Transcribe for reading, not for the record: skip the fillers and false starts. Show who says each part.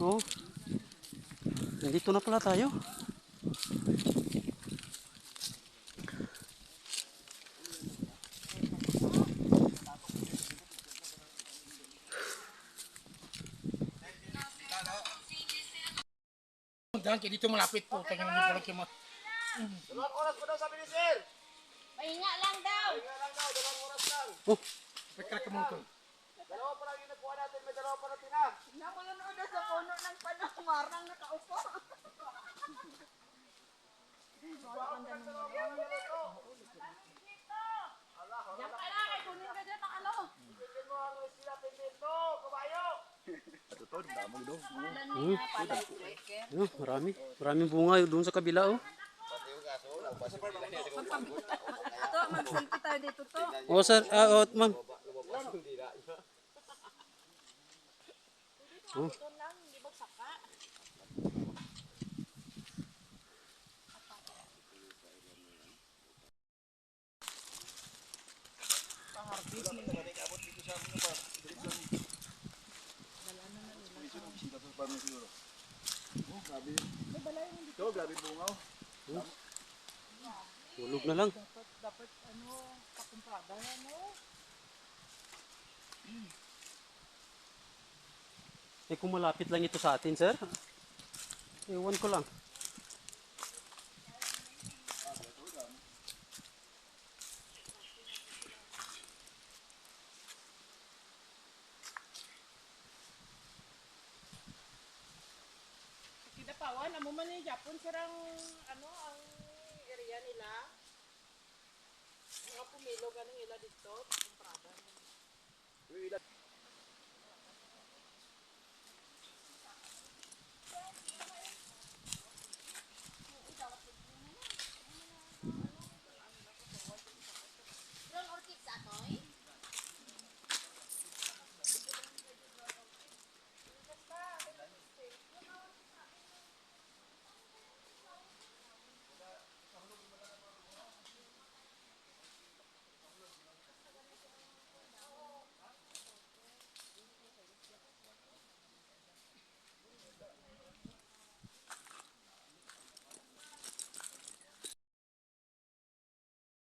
Speaker 1: Oh, nandito na pala tayo.
Speaker 2: Dahil dito malapit po. Tingnan mo pala kimo.
Speaker 3: Dalawang oras pa daw sabi ni Sir.
Speaker 4: Pahinga lang daw.
Speaker 3: Kaya lang daw, dalawang oras lang.
Speaker 1: Oh,
Speaker 2: Pagka kamuntol.
Speaker 3: Dalawa pa lang yung nakuha natin, may dalawa pa na tinag.
Speaker 4: Nakulunod na sa puno ng panamarang nakaupo. Diyan ka lang, ay kunin ka dyan ng ano.
Speaker 3: Tingnan mo ang sila pendento, kabayo.
Speaker 1: oh, marami. Maraming bunga doon sa kabila, oh.
Speaker 4: Ito, mag-selfie tayo dito to.
Speaker 1: Oh, sir. Oh, ma'am. Oh.
Speaker 4: Ito lang, hindi ba saka?
Speaker 3: Ito, grabe bungaw.
Speaker 1: Tulog na lang.
Speaker 4: Dapat ano, pakumprada na no?
Speaker 1: Eh, kung malapit lang ito sa atin, sir. Ewan ko lang.
Speaker 4: Kinapawan, amo man yung Japon, sarang ano, ang area nila. Mga pumilog, anong ila dito, pakumprada.